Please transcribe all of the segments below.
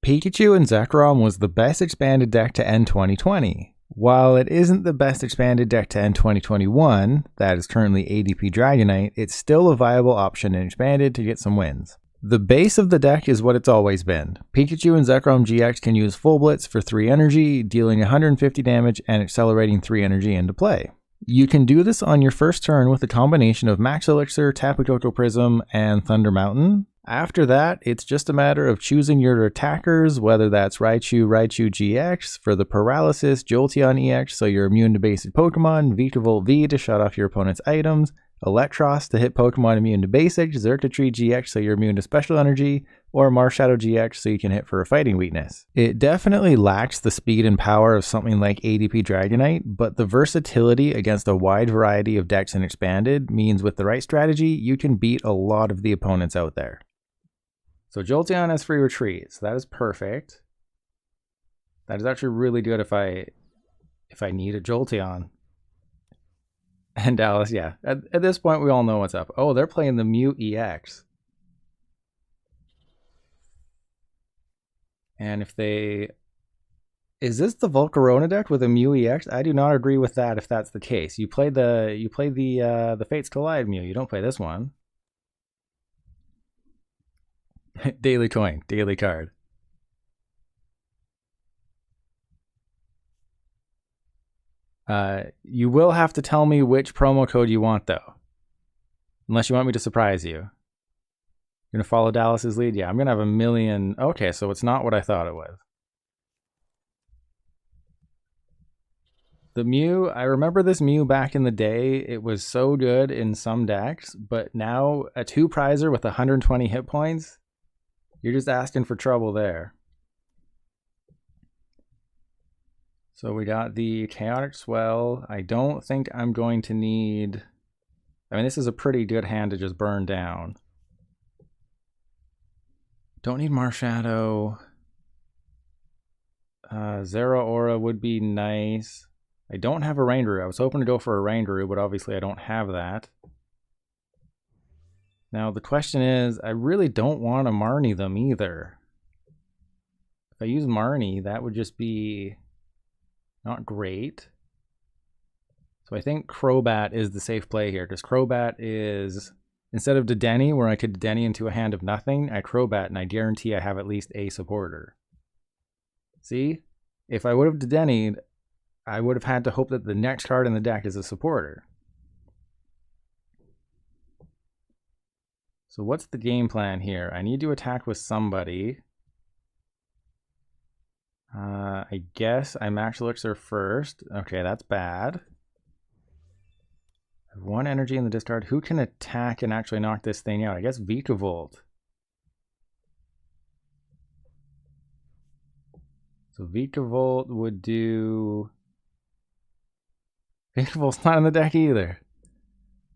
Pikachu and Zekrom was the best expanded deck to end 2020. While it isn't the best expanded deck to end 2021, that is currently ADP Dragonite, it's still a viable option in expanded to get some wins. The base of the deck is what it's always been. Pikachu and Zekrom-GX can use Full Blitz for 3 energy, dealing 150 damage and accelerating 3 energy into play. You can do this on your first turn with a combination of Max Elixir, Tapu Koko Prism, and Thunder Mountain. After that, it's just a matter of choosing your attackers, whether that's Raichu-GX for the paralysis, Jolteon-EX so you're immune to basic Pokemon, Vikavolt V to shut off your opponent's items, Eelektross to hit Pokemon immune to basic, Xurkitree-GX so you're immune to special energy, or Marshadow-GX so you can hit for a fighting weakness. It definitely lacks the speed and power of something like ADP Dragonite, but the versatility against a wide variety of decks in Expanded means with the right strategy, you can beat a lot of the opponents out there. So Jolteon has free retreat, so that is perfect. That is actually really good if I need a Jolteon. And Dallas, yeah. At this point, we all know what's up. Oh, they're playing the Mew EX. And if they... Is this the Volcarona deck with a Mew EX? I do not agree with that if that's the case. You play the Fates Collide Mew. You don't play this one. Daily coin, daily card. You will have to tell me which promo code you want, though. Unless you want me to surprise you. You're going to follow Dallas's lead? Yeah, I'm going to have a million... Okay, so it's not what I thought it was. The Mew, I remember this Mew back in the day. It was so good in some decks, but now a 2-prizer with 120 hit points, you're just asking for trouble there. So we got the Chaotic Swell. I don't think I'm going to need... I mean, this is a pretty good hand to just burn down. Don't need Marshadow. Zeraora would be nice. I don't have a Reindeer. I was hoping to go for a Reindeer, but obviously I don't have that. Now the question is, I really don't want to Marnie them either. If I use Marnie, that would just be... not great. So I think Crobat is the safe play here, because Crobat is, instead of Dedenne, where I could Dedenne into a hand of nothing, I Crobat and I guarantee I have at least a supporter. See? If I would have Dedenne, I would have had to hope that the next card in the deck is a supporter. So what's the game plan here? I need to attack with somebody. I guess I Max Elixir first. Okay, that's bad. I have 1 energy in the discard. Who can attack and actually knock this thing out? I guess Vikavolt. So Vikavolt would do... Vikavolt's not in the deck either.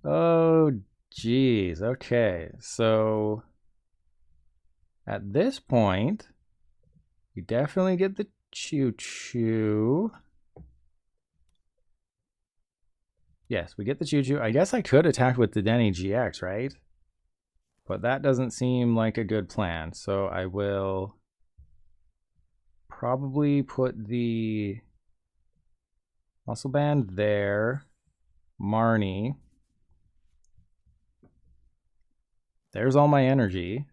Oh, jeez. Okay, so... at this point... we definitely get the Choo-Choo. Yes, we get the Choo-Choo. I guess I could attack with the Dedenne-GX, right? But that doesn't seem like a good plan. So I will probably put the Muscle Band there. Marnie. There's all my energy.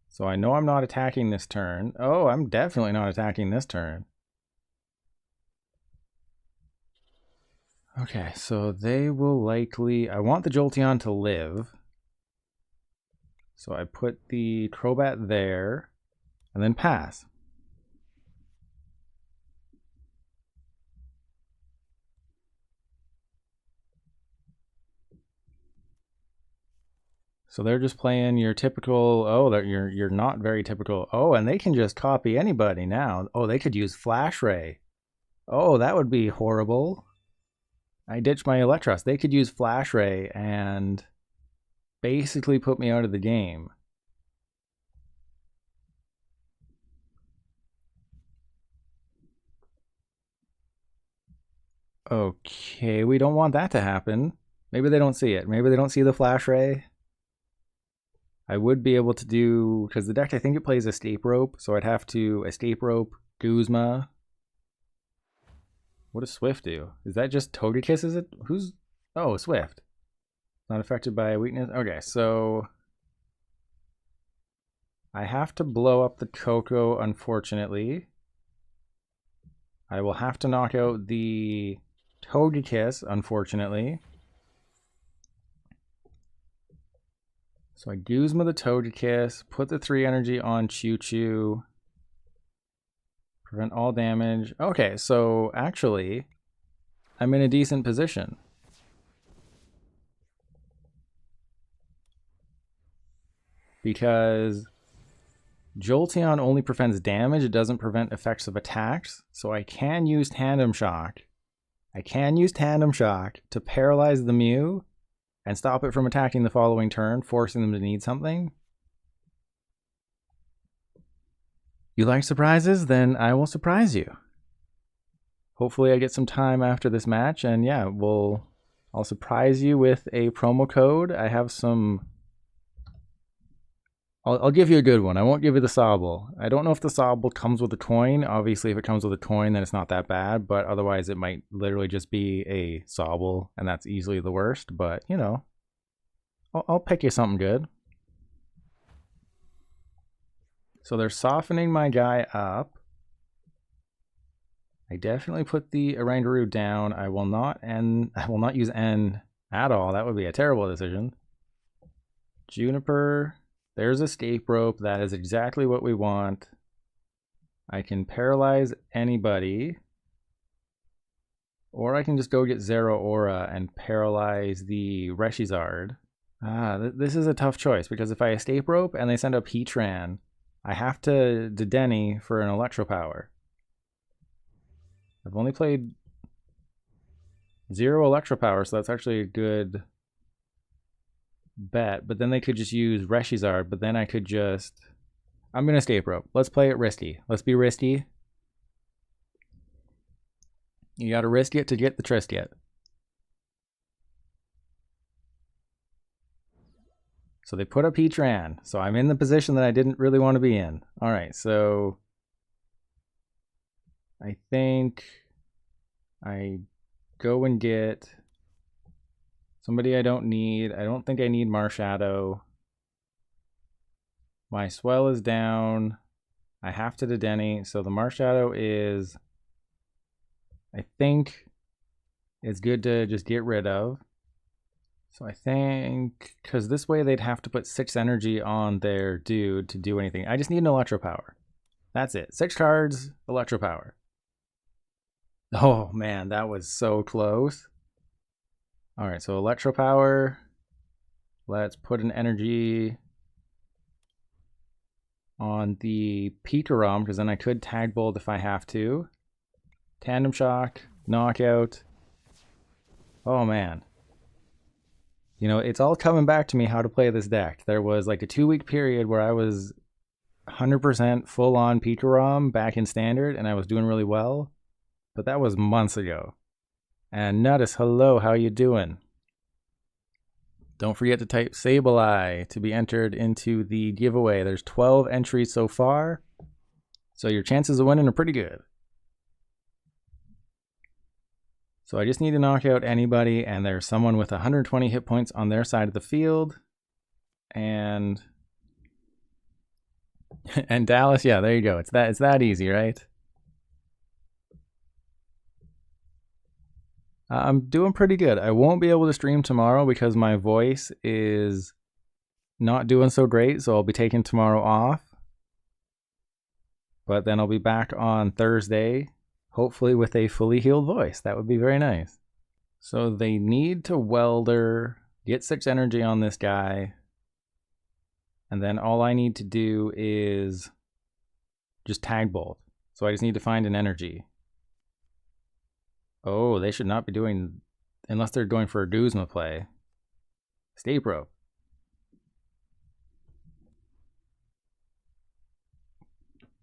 So I know I'm not attacking this turn. Oh, I'm definitely not attacking this turn. Okay, so they will likely... I want the Jolteon to live. So I put the Crobat there, and then pass. So they're just playing your typical, oh, you're not very typical. Oh, and they can just copy anybody now. Oh, they could use Flash Ray. Oh, that would be horrible. I ditched my Eelektross. They could use Flash Ray and basically put me out of the game. Okay, we don't want that to happen. Maybe they don't see it. Maybe they don't see the Flash Ray. I would be able to do, because the deck, I think it plays Escape Rope, so I'd have to Escape Rope, Guzma. What does Swift do? Is that just Togekiss? Is it? Who's... Oh, Swift. Not affected by a weakness? Okay, so... I have to blow up the Koko, unfortunately. I will have to knock out the Togekiss, unfortunately. So I Guzma the Togekiss, put the 3 energy on Choo-Choo, prevent all damage. Okay, so actually, I'm in a decent position. Because Jolteon only prevents damage, it doesn't prevent effects of attacks, so I can use Tandem Shock. I can use Tandem Shock to paralyze the Mew and stop it from attacking the following turn, forcing them to need something. You like surprises? Then I will surprise you. Hopefully I get some time after this match, and yeah, I'll surprise you with a promo code. I have some... I'll give you a good one. I won't give you the Sobble. I don't know if the Sobble comes with a coin. Obviously, if it comes with a coin, then it's not that bad, but otherwise it might literally just be a Sobble, and that's easily the worst, but, you know, I'll pick you something good. So they're softening my guy up. I definitely put the Oranguru down. I will not use N at all. That would be a terrible decision. Juniper... There's Escape Rope. That is exactly what we want. I can paralyze anybody. Or I can just go get Zeraora and paralyze the Reshizard. This is a tough choice, because if I Escape Rope and they send up Heatran, I have to Dedenne for an Electropower. I've only played 0 Electropower, so that's actually a good... bet, but then they could just use Reshizard, but then I could just... I'm going to Escape Rope. Let's play it risky. Let's be risky. You got to risk it to get the Trisket. So they put up Heatran, so I'm in the position that I didn't really want to be in. Alright, so... I think... I go and get... somebody I don't need. I don't think I need Marshadow. My Swell is down. I have to Dedenne, so the Marshadow is... I think it's good to just get rid of. So I think... because this way they'd have to put 6 energy on their dude to do anything. I just need an Electropower. That's it. 6 cards, Electropower. Oh man, that was so close. Alright, so Electropower. Let's put an energy on the Pikarom, because then I could Tag Bolt if I have to. Tandem Shock, Knockout. Oh man. You know, it's all coming back to me how to play this deck. There was like a 2-week period where I was 100% full on Pikarom back in Standard, and I was doing really well. But that was months ago. And Nuttis, hello, how you doing? Don't forget to type Sableye to be entered into the giveaway. There's 12 entries so far, so your chances of winning are pretty good. So I just need to knock out anybody, and there's someone with 120 hit points on their side of the field. And Dallas, yeah, there you go. It's that easy, right? I'm doing pretty good. I won't be able to stream tomorrow because my voice is not doing so great, so I'll be taking tomorrow off. But then I'll be back on Thursday, hopefully with a fully healed voice. That would be very nice. So they need to Welder, get 6 energy on this guy, and then all I need to do is just Tag Bolt. So I just need to find an energy. Oh, they should not be doing, unless they're going for a Guzma play. Escape Rope.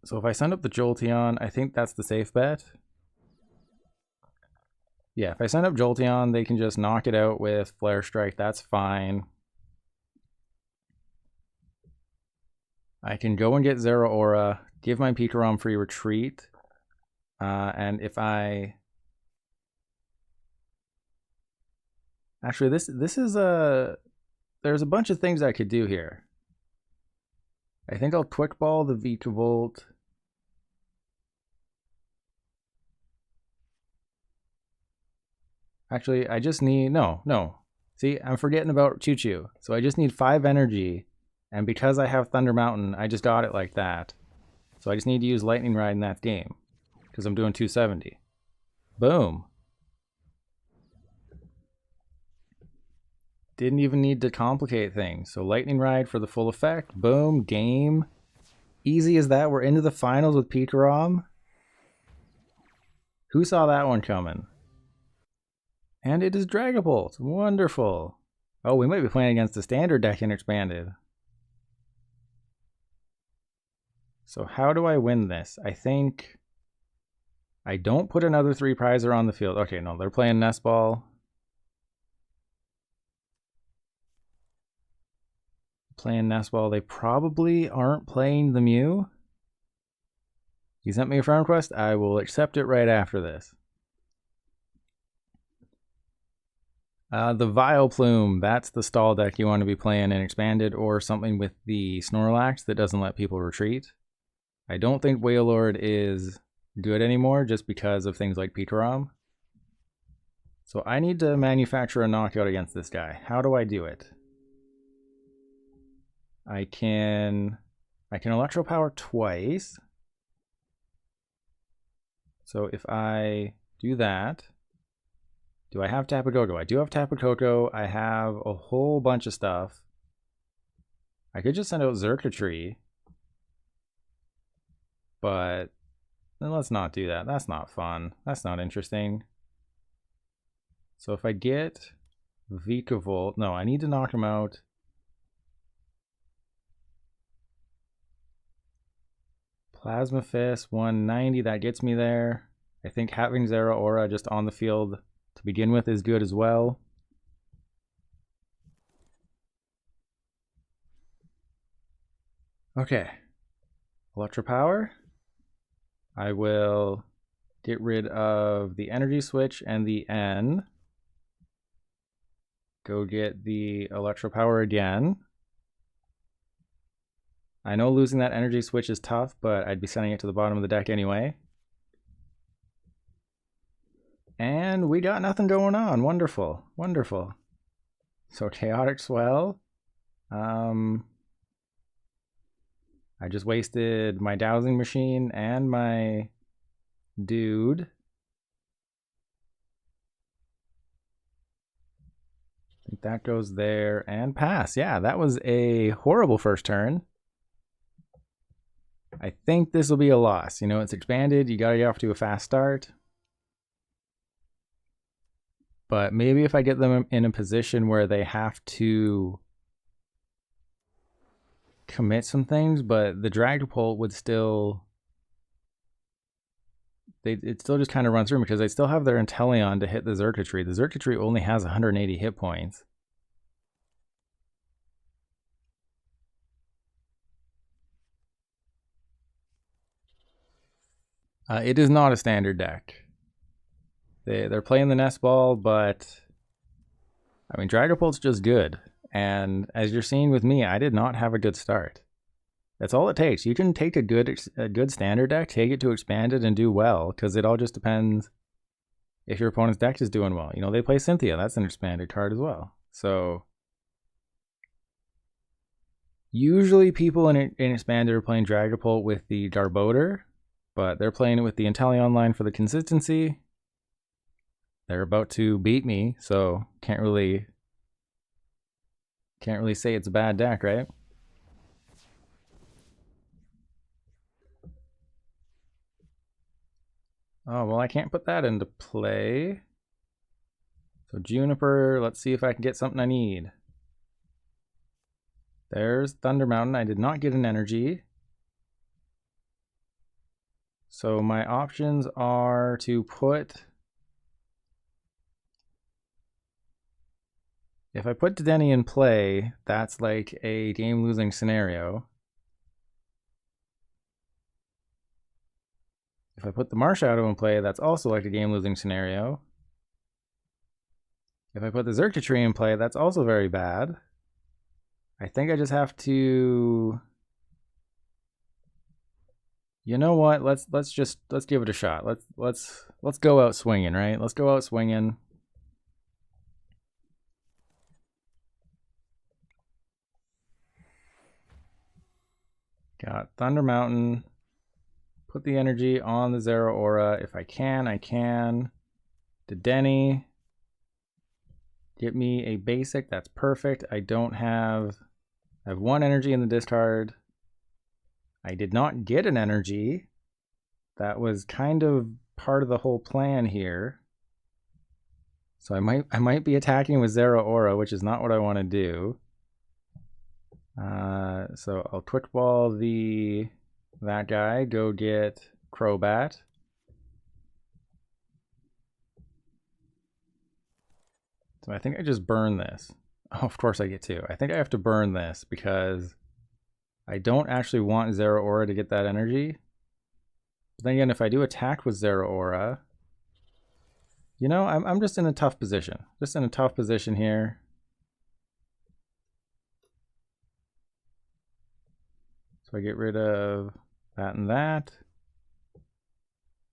So if I send up the Jolteon, I think that's the safe bet. Yeah, if I send up Jolteon, they can just knock it out with Flare Strike. That's fine. I can go and get Zeraora, give my Pikarom free retreat, and if I... Actually, this is a... There's a bunch of things I could do here. I think I'll Quick Ball the Vikavolt. Actually, I just need... No. See, I'm forgetting about Choo-Choo. So I just need 5 energy. And because I have Thunder Mountain, I just got it like that. So I just need to use Lightning Ride in that game. Because I'm doing 270. Boom. Didn't even need to complicate things. So Lightning Ride for the full effect. Boom. Game. Easy as that. We're into the finals with Pikarom. Who saw that one coming? And it is Dragapult. Wonderful. Oh, we might be playing against the standard deck in Expanded. So how do I win this? I think I don't put another 3-prizer on the field. Okay, no, they're playing Nest Ball. Playing Nest Ball. They probably aren't playing the Mew. You sent me a friend request. I will accept it right after this. The Vileplume, that's the stall deck you want to be playing in Expanded, or something with the Snorlax that doesn't let people retreat. I don't think Wailord is good anymore just because of things like Pikarom. So I need to manufacture a knockout against this guy. How do I do it? I can Electropower twice. So if I do that, do I have Tapu Koko? I do have Tapu Koko. I have a whole bunch of stuff. I could just send out Xurkitree. But then let's not do that. That's not fun. That's not interesting. So if I get Vikavolt... No, I need to knock him out. Plasma Fist, 190. That gets me there. I think having Zeraora just on the field to begin with is good as well. Okay. Electropower. I will get rid of the Energy Switch and the N. Go get the Electropower again. I know losing that Energy Switch is tough, but I'd be sending it to the bottom of the deck anyway. And we got nothing going on. Wonderful. Wonderful. So Chaotic Swell. I just wasted my Dowsing Machine and my dude. I think that goes there and pass. Yeah, that was a horrible first turn. I think this will be a loss. You know, it's Expanded. You got to get off to a fast start. But maybe if I get them in a position where they have to commit some things, but the Dragapult would still... It still just kind of runs through because they still have their Inteleon to hit the Xurkitree. The Xurkitree only has 180 hit points. It is not a standard deck. They're playing the Nest Ball, but I mean, Dragapult's just good. And as you're seeing with me, I did not have a good start. That's all it takes. You can take a good standard deck, take it to Expanded, and do well, because it all just depends if your opponent's deck is doing well. You know, they play Cynthia. That's an Expanded card as well. So usually people in Expanded are playing Dragapult with the Garbodor, but they're playing it with the Inteleon line for the consistency. They're about to beat me, so can't really say it's a bad deck, right? Oh, well, I can't put that into play. So Juniper, let's see if I can get something I need. There's Thunder Mountain. I did not get an energy. So my options are to put... If I put Dedenne in play, that's like a game-losing scenario. If I put the Marshadow in play, that's also like a game-losing scenario. If I put the Xurkitree in play, that's also very bad. I think I just have to... You know what? Let's give it a shot. Let's go out swinging, right? Let's go out swinging. Got Thunder Mountain. Put the energy on the Zeraora. If I can, I can. Dedenne. Get me a basic. That's perfect. I have one energy in the discard. I did not get an energy. That was kind of part of the whole plan here. So I might be attacking with Zeraora, which is not what I want to do. So I'll quick ball that guy, go get Crobat. So I think I just burn this. Oh, of course I get to. I think I have to burn this because I don't actually want Zeraora to get that energy. But then again, if I do attack with Zeraora, you know, I'm just in a tough position. Just in a tough position here. So I get rid of that and that.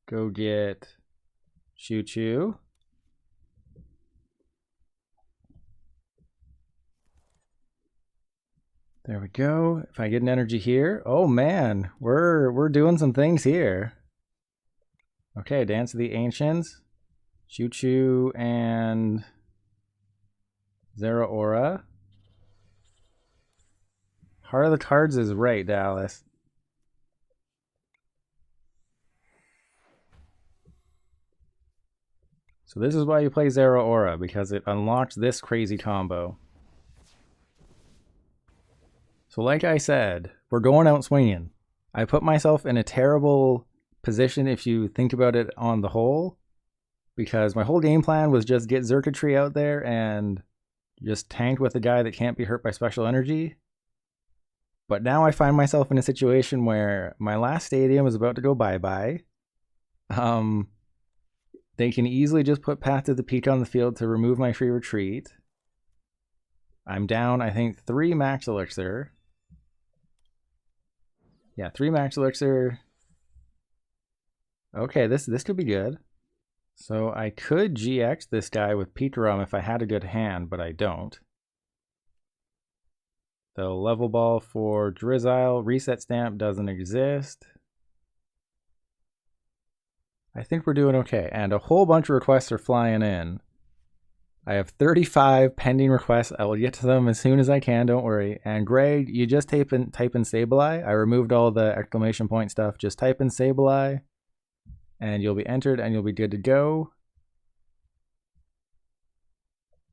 Go get Choo-Choo. There we go. If I get an energy here, oh man, we're doing some things here. Okay, Dance of the Ancients, Choo-Choo and Zeraora. Heart of the Cards is right, Dallas. So this is why you play Zeraora, because it unlocks this crazy combo. So like I said, we're going out swinging. I put myself in a terrible position if you think about it on the whole, because my whole game plan was just get Xurkitree out there and just tank with a guy that can't be hurt by special energy. But now I find myself in a situation where my last stadium is about to go bye-bye. They can easily just put Path to the Peak on the field to remove my free retreat. I'm down, I think, 3 Max Elixir. Yeah, 3 Max Elixir. Okay, this could be good. So I could GX this guy with Pikarom if I had a good hand, but I don't. The level ball for Drizzile, reset stamp doesn't exist. I think we're doing okay. And a whole bunch of requests are flying in. I have 35 pending requests. I will get to them as soon as I can, don't worry. And Greg, you just type in Sableye. I removed all the exclamation point stuff. Just type in Sableye and you'll be entered and you'll be good to go.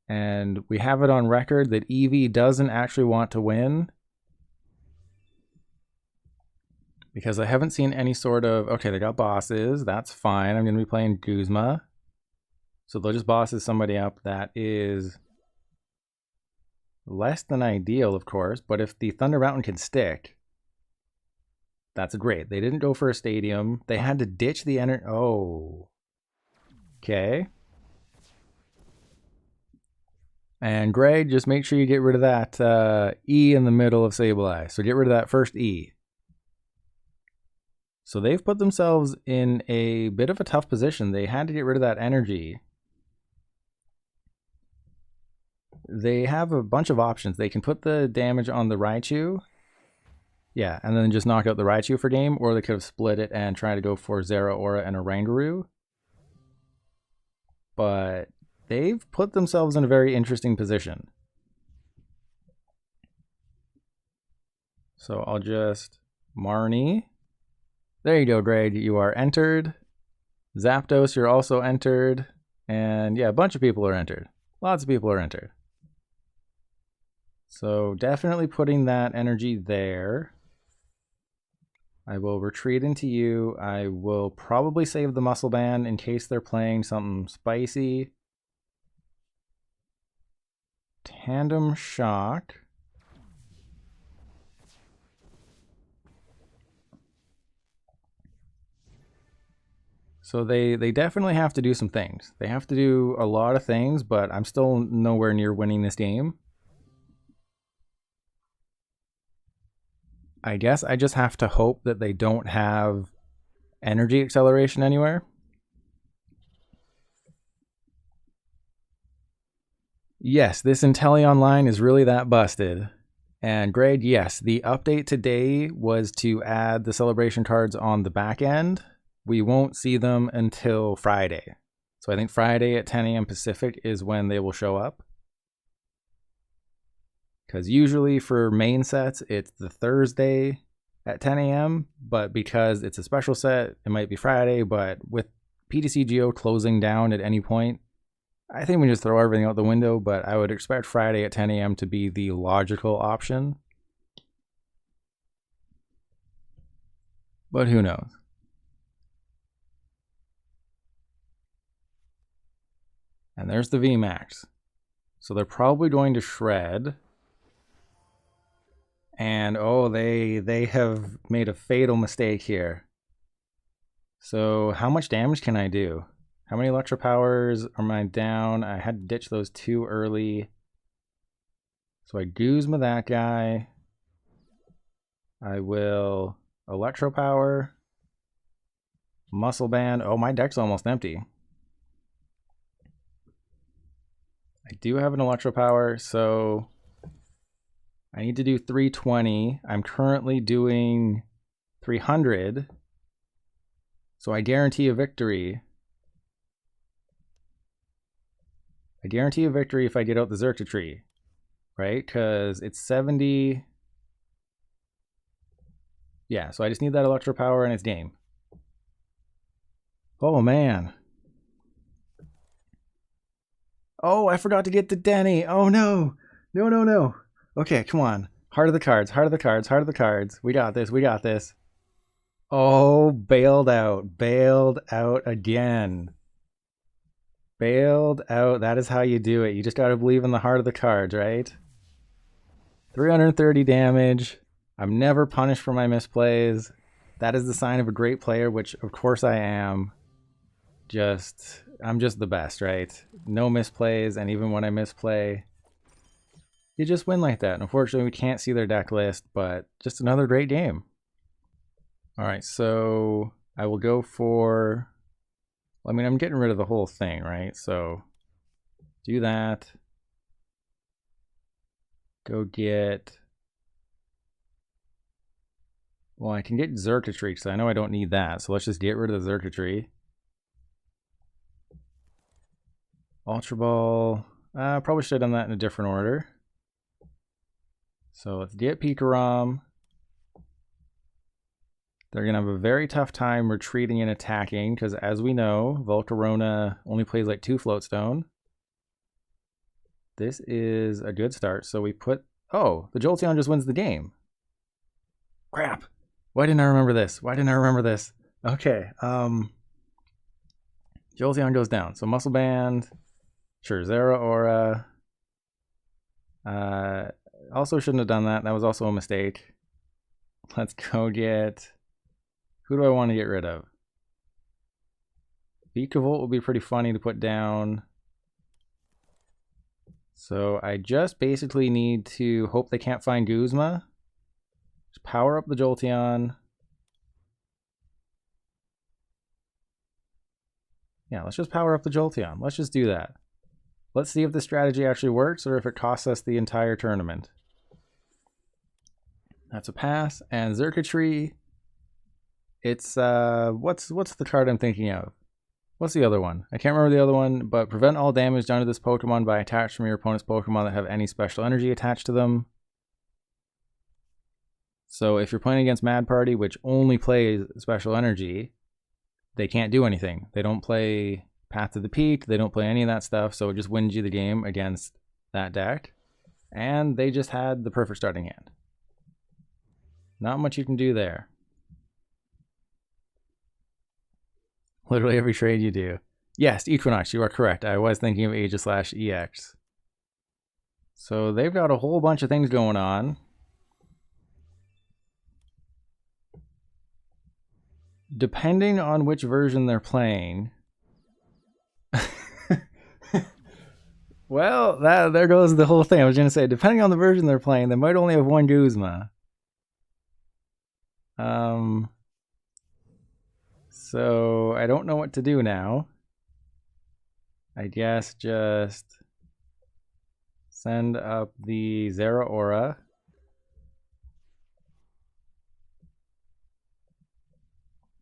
And we have it on record that Eevee doesn't actually want to win, because I haven't seen any sort of... Okay, they got bosses. That's fine. I'm going to be playing Guzma. So they'll just bosses somebody up. That is less than ideal, of course. But if the Thunder Mountain can stick, that's great. They didn't go for a stadium. They had to ditch the energy. Oh. Okay. And Greg, just make sure you get rid of that E in the middle of Sableye. So get rid of that first E. So they've put themselves in a bit of a tough position. They had to get rid of that energy. They have a bunch of options. They can put the damage on the Raichu. Yeah, and then just knock out the Raichu for game. Or they could have split it and try to go for Zeraora and Oranguru. But they've put themselves in a very interesting position. So I'll just Marnie. There you go, Greg. You are entered. Zapdos, you're also entered. And yeah, a bunch of people are entered. Lots of people are entered. So definitely putting that energy there. I will retreat into you. I will probably save the Muscle Band in case they're playing something spicy. Tandem Shock. So they definitely have to do some things. They have to do a lot of things, but I'm still nowhere near winning this game. I guess I just have to hope that they don't have energy acceleration anywhere. Yes, this Inteleon line is really that busted. And grade, yes, the update today was to add the celebration cards on the back end. We won't see them until Friday. So I think Friday at 10 a.m. Pacific is when they will show up. Because usually for main sets, it's the Thursday at 10 a.m. But because it's a special set, it might be Friday. But with PTCGO closing down at any point, I think we just throw everything out the window. But I would expect Friday at 10 a.m. to be the logical option. But who knows? And there's the VMAX. So they're probably going to shred. And oh, they have made a fatal mistake here. So how much damage can I do? How many Electropowers am I down? I had to ditch those too early. So I Guzma that guy. I will Electropower. Muscle Band. Oh, my deck's almost empty. I do have an Electropower, so I need to do 320. I'm currently doing 300. So I guarantee a victory. I guarantee a victory if I get out the Xurkitree, right? Because it's 70. Yeah, so I just need that Electropower and it's game. Oh, man. Oh, I forgot to get the Denny. Oh, no. No, no, no. Okay, come on. Heart of the cards, heart of the cards, heart of the cards. We got this, we got this. Oh, bailed out again. Bailed out. That is how you do it. You just gotta believe in the heart of the cards, right? 330 damage. I'm never punished for my misplays. That is the sign of a great player, which of course I am. I'm just the best, right? No misplays, and even when I misplay, you just win like that. Unfortunately, we can't see their deck list, but just another great game. All right, so I will go for... I mean, I'm getting rid of the whole thing, right? So do that. Go get... Well, I can get Xurkitree, because I know I don't need that. So let's just get rid of the Xurkitree. Ultra Ball. Probably should have done that in a different order. So let's get Pikarom. They're going to have a very tough time retreating and attacking, because as we know, Volcarona only plays like 2 Floatstone. This is a good start. So we put... Oh, the Jolteon just wins the game. Crap. Why didn't I remember this? Why didn't I remember this? Okay. Jolteon goes down. So Muscle Band. Sure, Zeraora. Also shouldn't have done that. That was also a mistake. Let's go get... Who do I want to get rid of? Vikavolt would be pretty funny to put down. So I just basically need to hope they can't find Guzma. Just power up the Jolteon. Yeah, let's just power up the Jolteon. Let's just do that. Let's see if the strategy actually works or if it costs us the entire tournament. That's a pass. And Xurkitree, it's what's the card I'm thinking of? What's the other one? I can't remember the other one, but prevent all damage done to this Pokemon by attacks from your opponent's Pokemon that have any special energy attached to them. So if you're playing against Mad Party, which only plays special energy, they can't do anything. They don't play Path to the Peak, they don't play any of that stuff, so it just wins you the game against that deck. And they just had the perfect starting hand. Not much you can do there. Literally every trade you do. Yes, Equinox, you are correct. I was thinking of Aegis/EX. So they've got a whole bunch of things going on. depending on which version they're playing. Well, there goes the whole thing. I was going to say, depending on the version they're playing, they might only have one Guzma. So I don't know what to do now. I guess just send up the Zeraora.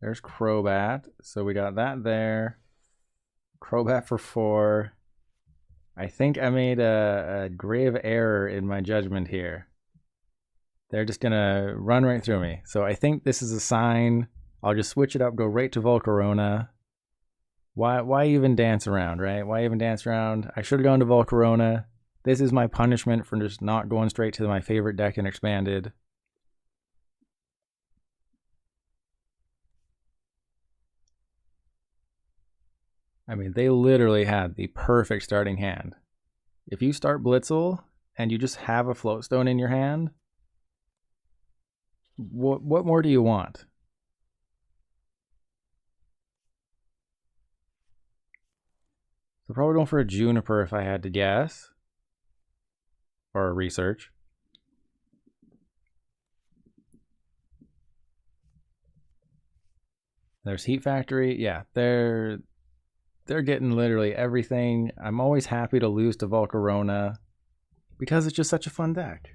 There's Crobat. So we got that there. Crobat for 4. I think I made a grave error in my judgment here. They're just going to run right through me. So I think this is a sign. I'll just switch it up, go right to Volcarona. Why even dance around, right? Why even dance around? I should have gone to Volcarona. This is my punishment for just not going straight to my favorite deck in Expanded. I mean, they literally had the perfect starting hand. If you start Blitzel and you just have a Floatstone in your hand, what more do you want? So probably going for a Juniper if I had to guess. Or a research. There's Heat Factory. Yeah, they're getting literally everything. I'm always happy to lose to Volcarona because it's just such a fun deck.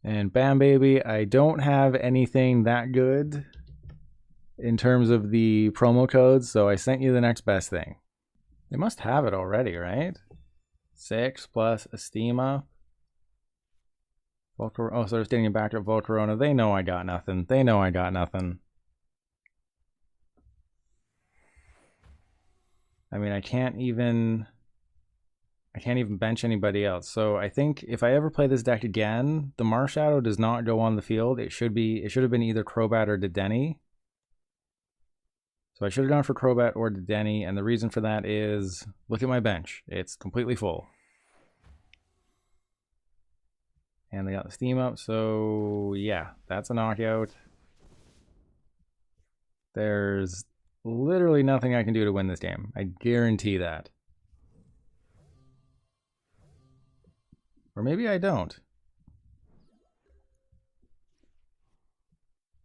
And bam, baby, I don't have anything that good in terms of the promo codes, so I sent you the next best thing. They must have it already, right? 6 plus Estima. Oh, so they're standing back at Volcarona. They know I got nothing. They know I got nothing. I mean, I can't even bench anybody else. So I think if I ever play this deck again, the Marshadow does not go on the field. It should have been either Crobat or Dedenne. So I should have gone for Crobat or Dedenne, and the reason for that is, look at my bench. It's completely full. And they got the steam up, so yeah, that's a knockout. There's literally nothing I can do to win this game. I guarantee that. Or maybe I don't.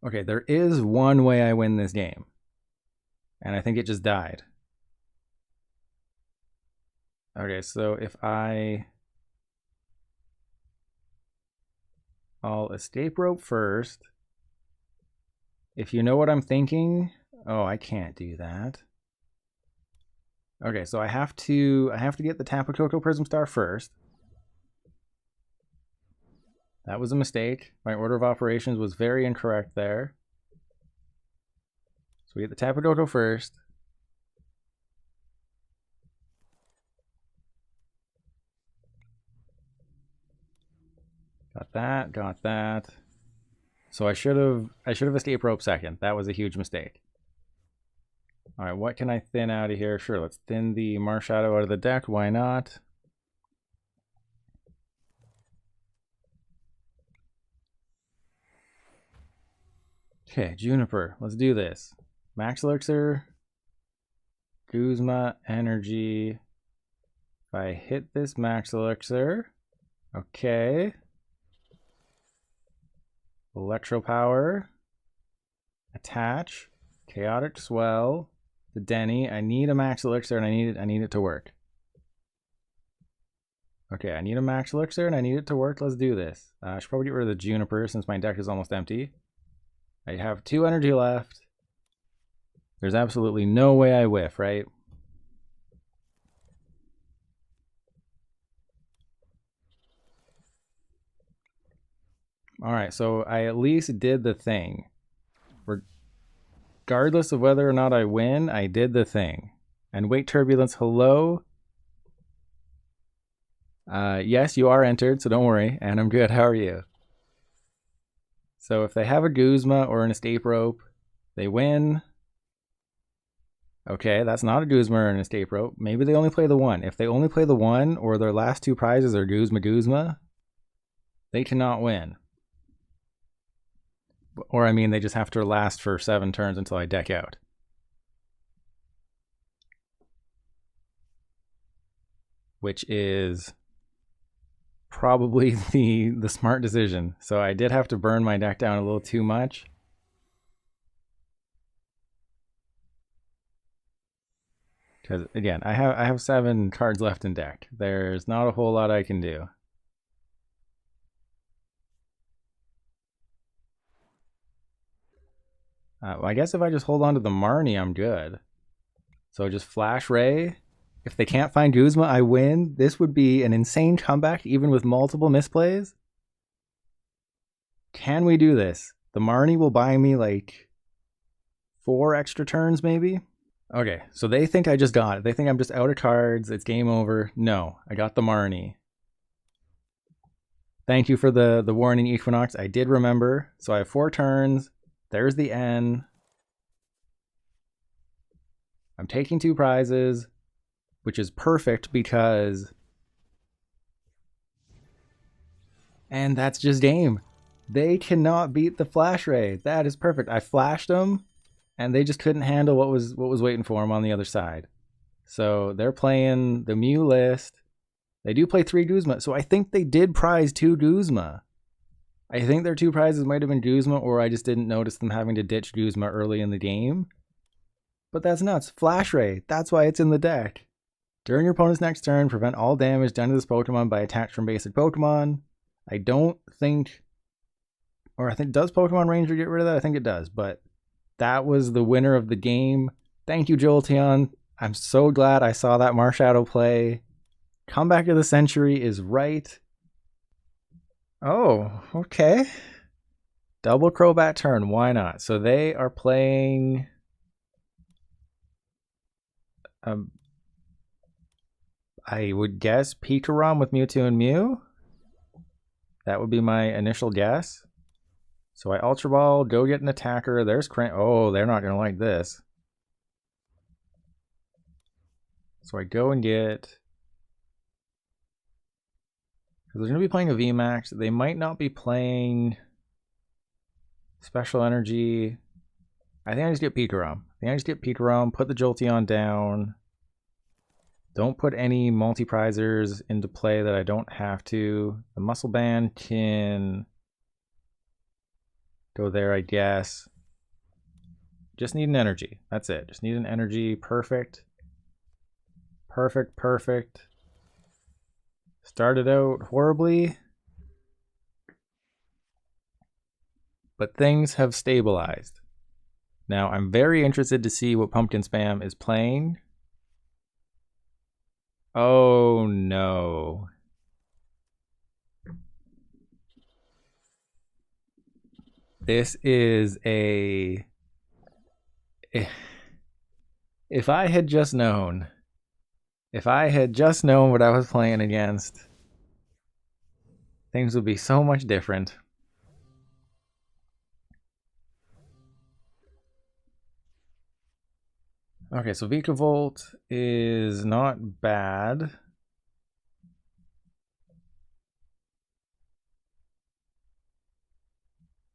Okay, there is one way I win this game. And I think it just died. Okay, so if I'll Escape Rope first. If you know what I'm thinking... Oh, I can't do that. Okay, so I have to get the Tapu Koko Prism Star first. That was a mistake. My order of operations was very incorrect there. So we get the Tapu Koko first. Got that, got that. So I should have Escape Rope second. That was a huge mistake. All right, what can I thin out of here? Sure, let's thin the Marshadow out of the deck. Why not? Okay, Juniper. Let's do this. Max Elixir. Guzma Energy. If I hit this Max Elixir. Okay. Electropower. Attach. Chaotic Swell. Dedenne. I need a Max Elixir and I need it to work. Okay, I need a Max Elixir and I need it to work. Let's do this. I should probably get rid of the Juniper since my deck is almost empty. I have 2 energy left. There's absolutely no way I whiff, right? Alright, so I at least did the thing. Regardless of whether or not I win, I did the thing. And wait, Turbulence, hello? Yes, you are entered, so don't worry. And I'm good, how are you? So if they have a Guzma or an Escape Rope, they win. Okay, that's not a Guzma or an Escape Rope. Maybe they only play the one. If they only play the one, or their last 2 prizes are Guzma, they cannot win. Or I mean, they just have to last for 7 turns until I deck out. Which is probably the smart decision. So I did have to burn my deck down a little too much. Because again, I have 7 cards left in deck. There's not a whole lot I can do. Well, I guess if I just hold on to the Marnie, I'm good. So just Flash Ray. If they can't find Guzma, I win. This would be an insane comeback, even with multiple misplays. Can we do this? The Marnie will buy me like 4 extra turns, maybe? Okay, so they think I just got it. They think I'm just out of cards. It's game over. No, I got the Marnie. Thank you for the warning, Equinox. I did remember. So I have 4 turns. There's the N. I'm taking 2 prizes, which is perfect because... And that's just game. They cannot beat the Flash Ray. That is perfect. I flashed them, and they just couldn't handle what was waiting for them on the other side. So they're playing the Mew list. They do play 3 Guzma, so I think they did prize 2 Guzma. I think their 2 prizes might have been Guzma, or I just didn't notice them having to ditch Guzma early in the game. But that's nuts. Flash Ray, that's why it's in the deck. During your opponent's next turn, prevent all damage done to this Pokemon by attacks from basic Pokemon. I don't think... Or I think, does Pokemon Ranger get rid of that? I think it does, but that was the winner of the game. Thank you, Jolteon. I'm so glad I saw that Marshadow play. Comeback of the Century is right. Oh, okay. Double Crobat turn, why not? So they are playing... I would guess Pikarom with Mewtwo and Mew. That would be my initial guess. So I Ultra Ball, go get an attacker. There's oh, they're not going to like this. So I go and get... They're going to be playing a VMAX. They might not be playing Special Energy. I think I just get Pikarom. Put the Jolteon down. Don't put any multi-prizers into play that I don't have to. The Muscle Band can go there, I guess. Just need an energy. That's it. Just need an energy. Perfect. Perfect. Started out horribly, but things have stabilized. Now, I'm very interested to see what Pumpkin Spam is playing. Oh, no. This is a... If I had just known what I was playing against, things would be so much different. Okay, so Vikavolt is not bad.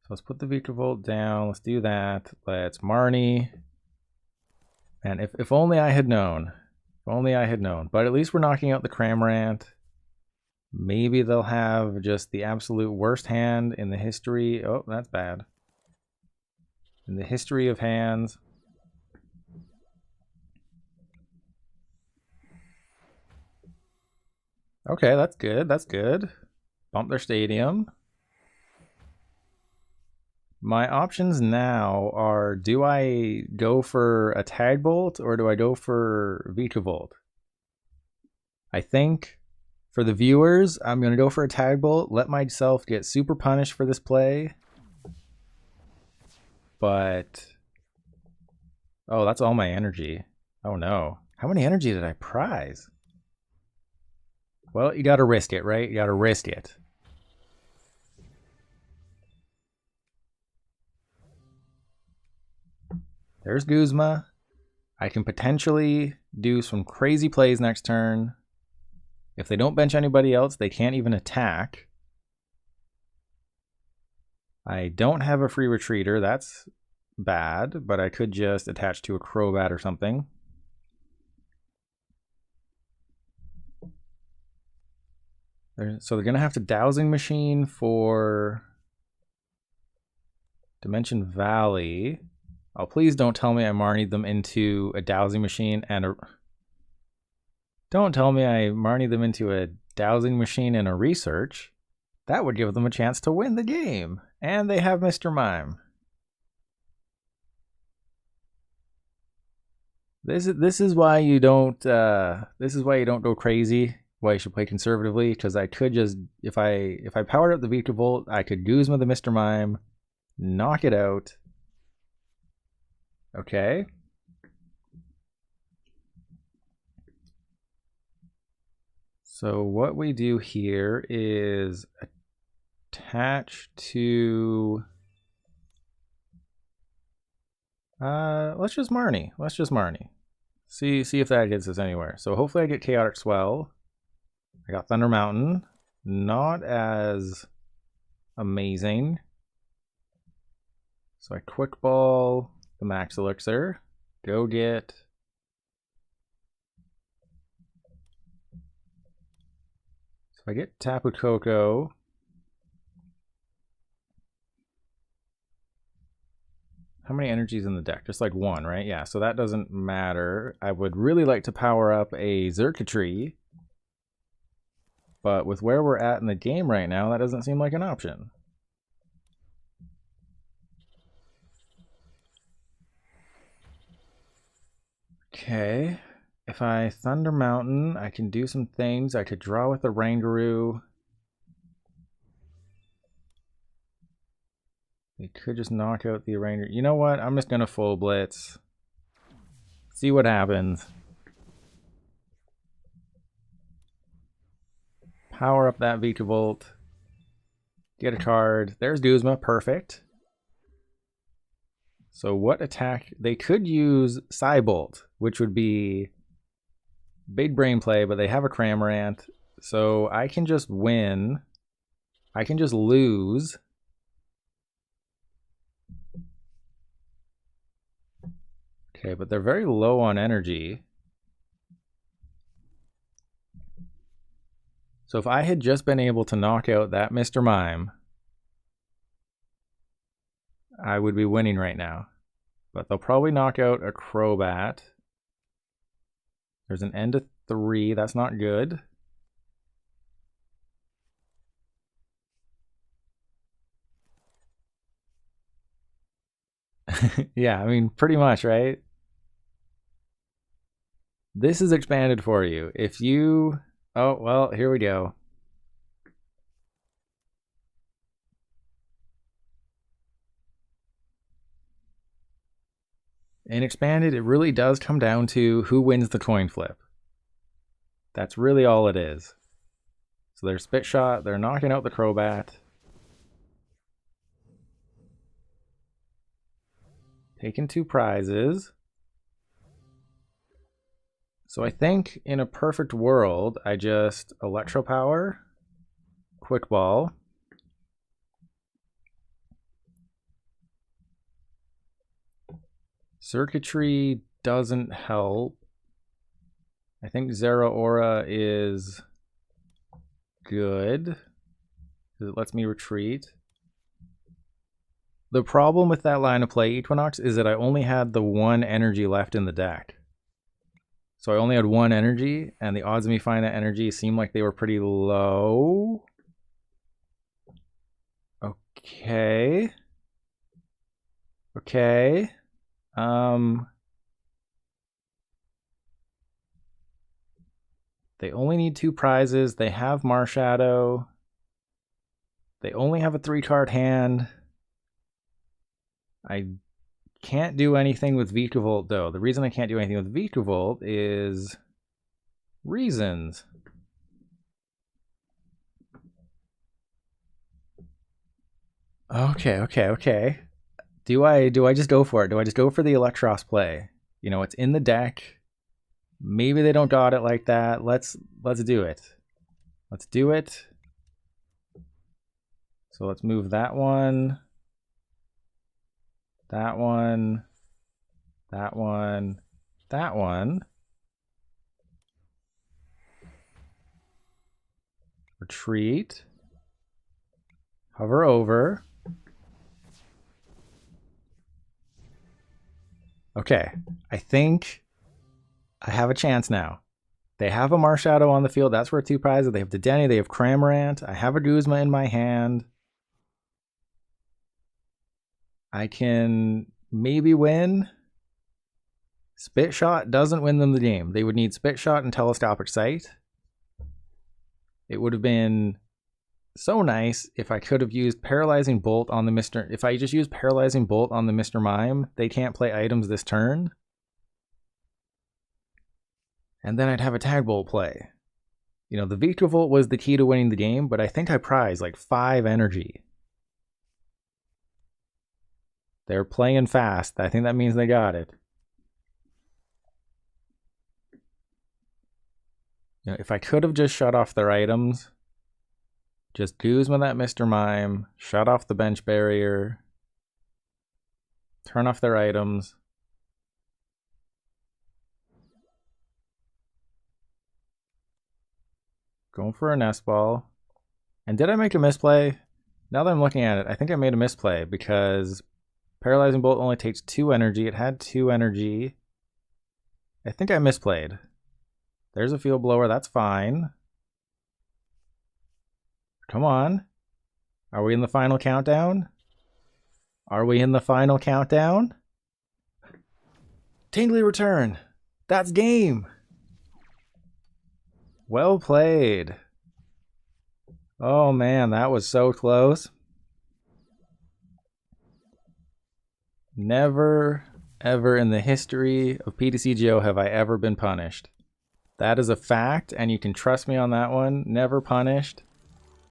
So let's put the Vikavolt down. Let's do that. Let's Marnie. And if only I had known. If only I had known. But at least we're knocking out the Cramorant. Maybe they'll have just the absolute worst hand in the history. Oh, that's bad. In the history of hands. Okay, that's good. That's good. Bump their stadium. My options now are, do I go for a Tag Bolt or do I go for Vikavolt? I think for the viewers, I'm going to go for a Tag Bolt, let myself get super punished for this play. But, oh, that's all my energy. Oh no. How many energy did I prize? Well, you got to risk it, right? You got to risk it. There's Guzma. I can potentially do some crazy plays next turn. If they don't bench anybody else, they can't even attack. I don't have a free retreater. That's bad, but I could just attach to a Crobat or something. So they're going to have to Dowsing Machine for Dimension Valley. Oh, please don't tell me I Marnied them into a Dowsing Machine and a... Don't tell me I Marnied them into a Dowsing Machine and a Research. That would give them a chance to win the game. And they have Mr. Mime. This is why you don't go crazy. Why you should play conservatively, because I could just, if I powered up the Vikavolt, I could Guzma the Mr. Mime, knock it out. Okay. So what we do here is attach to let's just Marnie. See if that gets us anywhere. So hopefully I get Chaotic Swell. I got Thunder Mountain. Not as amazing. So I Quick Ball the Max Elixir. Go get... So I get Tapu Koko. How many energies in the deck? Just like one, right? Yeah, so that doesn't matter. I would really like to power up a Xurkitree. But with where we're at in the game right now, that doesn't seem like an option. Okay. If I Thunder Mountain, I can do some things. I could draw with the Oranguru. They could just knock out the Oranguru. You know what? I'm just going to full blitz. See what happens. Power up that Vikavolt. Get a card. There's Guzma. Perfect. So what attack? They could use Psybolt, which would be big brain play, but they have a Cramorant. So I can just win. I can just lose. Okay, but they're very low on energy. So if I had just been able to knock out that Mr. Mime, I would be winning right now. But they'll probably knock out a Crobat. There's an end to 3. That's not good. Yeah, I mean, pretty much, right? This is expanded for you. If you... Oh, well, here we go. In expanded, it really does come down to who wins the coin flip. That's really all it is. So they're Spit Shot, they're knocking out the Crobat. Taking 2 prizes. So I think in a perfect world, I just Electropower, Quick Ball. Xurkitree doesn't help. I think Zeraora is good, because it lets me retreat. The problem with that line of play, Equinox, is that I only had the 1 energy left in the deck. So I only had 1 energy, and the odds of me finding that energy seemed like they were pretty low. Okay. Okay. They only need 2 prizes. They have Marshadow. They only have a 3-card hand. I can't do anything with Vikavolt, though. The reason I can't do anything with Vikavolt is reasons. Okay. Do I just go for it? Do I just go for the Eelektross play? You know, it's in the deck. Maybe they don't got it like that. Let's do it. Let's do it. So let's move that one. that one, that one, that one. Retreat. Hover over. Okay, I think I have a chance now. They have a Marshadow on the field. That's worth 2 prizes. They have Dedenne. They have Cramorant. I have a Guzma in my hand. I can maybe win. Spit Shot doesn't win them the game. They would need Spit Shot and Telescopic Sight. It would have been so nice if I could have used Paralyzing Bolt on the Mr. If I just used Paralyzing Bolt on the Mr. Mime, they can't play items this turn. And then I'd have a Tag Bolt play. You know, the Vikavolt was the key to winning the game, but I think I prized like 5 energy. They're playing fast. I think that means they got it. You know, if I could have just shut off their items, just Guzma that Mr. Mime, shut off the bench barrier, turn off their items. Going for a nest ball. And did I make a misplay? Now that I'm looking at it, I think I made a misplay because Paralyzing Bolt only takes 2 energy. It had 2 energy. I think I misplayed. There's a Field Blower. That's fine. Come on. Are we in the final countdown? Are we in the final countdown? Tingly Return. That's game. Well played. Oh man, that was so close. Never, ever in the history of PTCGO have I ever been punished. That is a fact, and you can trust me on that one. Never punished.